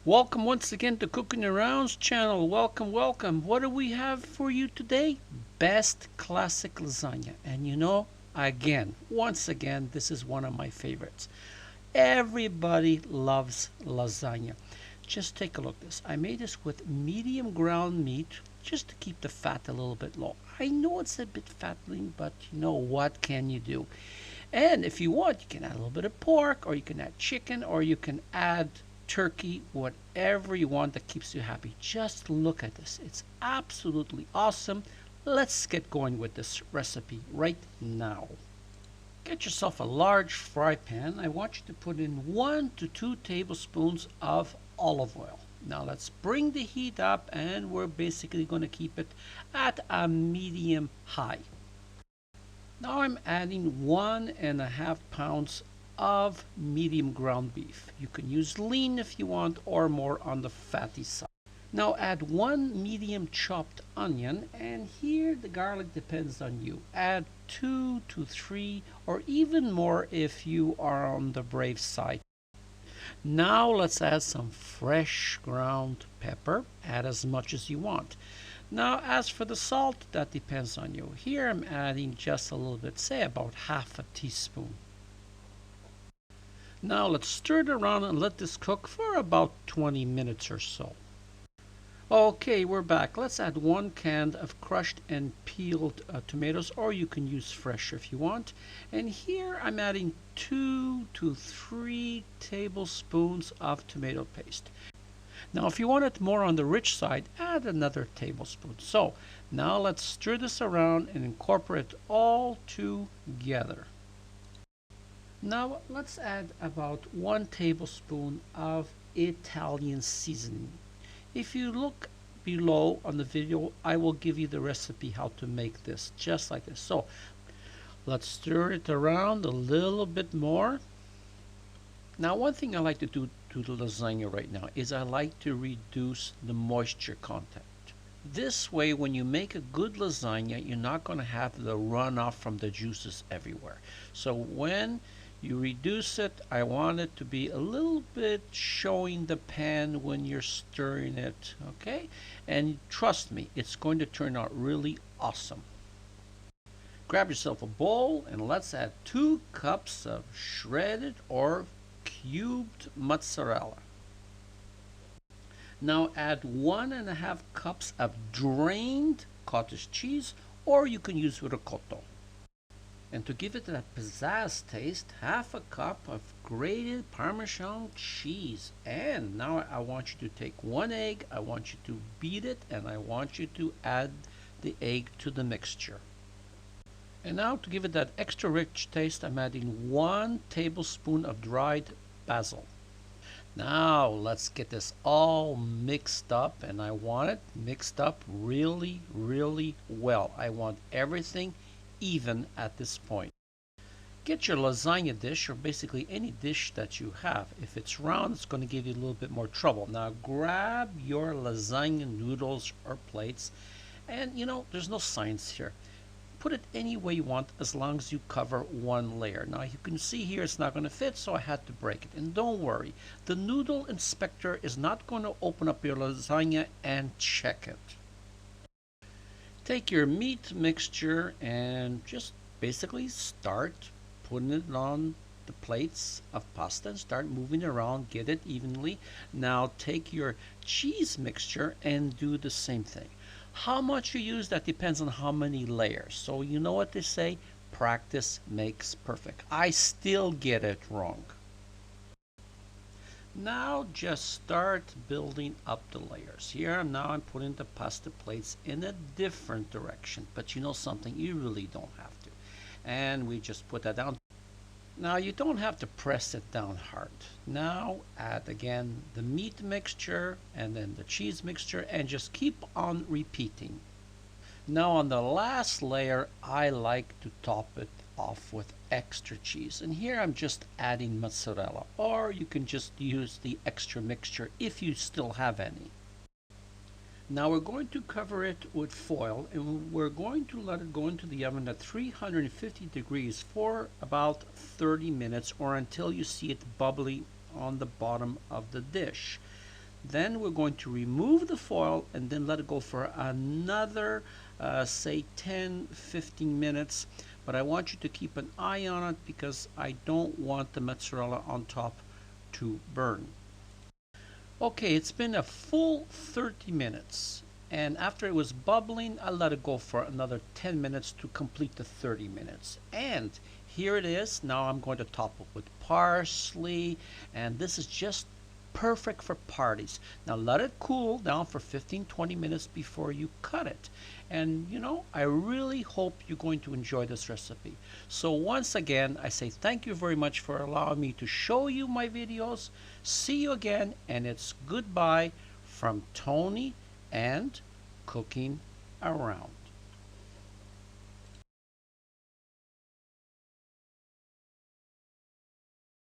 Welcome once again to CookingaRound's channel. Welcome, welcome. What do we have for you today? Best classic lasagna. And once again, this is one of my favorites. Everybody loves lasagna. Just take a look at this. I made this with medium ground meat just to keep the fat a little bit low. I know it's a bit fattening, but what can you do? And if you want, you can add a little bit of pork, or you can add chicken, or you can add turkey, whatever you want that keeps you happy. Just look at this. It's absolutely awesome. Let's get going with this recipe right now. Get yourself a large fry pan. I want you to put in 1 to 2 tablespoons of olive oil. Now let's bring the heat up, and we're basically going to keep it at a medium high. Now I'm adding 1.5 pounds of medium ground beef. You can use lean if you want, or more on the fatty side. Now add 1 medium chopped onion, and here the garlic depends on you. Add 2 to 3 or even more if you are on the brave side. Now let's add some fresh ground pepper. Add as much as you want. Now as for the salt, that depends on you. Here I'm adding just a little bit, say about half a teaspoon. Now let's stir it around and let this cook for about 20 minutes or so. Okay, we're back. Let's add 1 can of crushed and peeled tomatoes, or you can use fresh if you want. And here I'm adding 2 to 3 tablespoons of tomato paste. Now if you want it more on the rich side, add another tablespoon. So now let's stir this around and incorporate it all together. Now let's add about 1 tablespoon of Italian seasoning. If you look below on the video, I will give you the recipe how to make this, just like this. So let's stir it around a little bit more. Now one thing I like to do to the lasagna right now is I like to reduce the moisture content. This way, when you make a good lasagna, you're not going to have the runoff from the juices everywhere. So when you reduce it, I want it to be a little bit showing the pan when you're stirring it, okay? And trust me, it's going to turn out really awesome. Grab yourself a bowl and let's add 2 cups of shredded or cubed mozzarella. Now add 1.5 cups of drained cottage cheese, or you can use ricotta. And to give it that pizzazz taste, half a cup of grated Parmesan cheese. And now I want you to take 1 egg, I want you to beat it, and I want you to add the egg to the mixture. And now to give it that extra rich taste, I'm adding 1 tablespoon of dried basil. Now let's get this all mixed up, and I want it mixed up really, really well. I want everything even at this point. Get your lasagna dish, or basically any dish that you have. If it's round, it's going to give you a little bit more trouble. Now grab your lasagna noodles or plates, and there's no science here. Put it any way you want as long as you cover 1 layer. Now you can see here it's not going to fit, so I had to break it. And don't worry, the noodle inspector is not going to open up your lasagna and check it. Take your meat mixture and just basically start putting it on the plates of pasta and start moving around, get it evenly. Now take your cheese mixture and do the same thing. How much you use, that depends on how many layers. So you know what they say, practice makes perfect. I still get it wrong. Now just start building up the layers. Here now I'm putting the pasta plates in a different direction, but you know something, you really don't have to. And we just put that down. Now you don't have to press it down hard. Now add again the meat mixture and then the cheese mixture, and just keep on repeating. Now on the last layer, I like to top it off with extra cheese, and here I'm just adding mozzarella, or you can just use the extra mixture if you still have any. Now we're going to cover it with foil, and we're going to let it go into the oven at 350 degrees for about 30 minutes, or until you see it bubbly on the bottom of the dish. Then we're going to remove the foil and then let it go for another, say 10-15 minutes. But I want you to keep an eye on it because I don't want the mozzarella on top to burn. Okay, it's been a full 30 minutes. And after it was bubbling, I let it go for another 10 minutes to complete the 30 minutes. And here it is. Now I'm going to top it with parsley. And this is just perfect for parties. Now let it cool down for 15-20 minutes before you cut it. And you know, I really hope you're going to enjoy this recipe. So once again, I say thank you very much for allowing me to show you my videos. See you again, and it's goodbye from Tony and Cooking Around.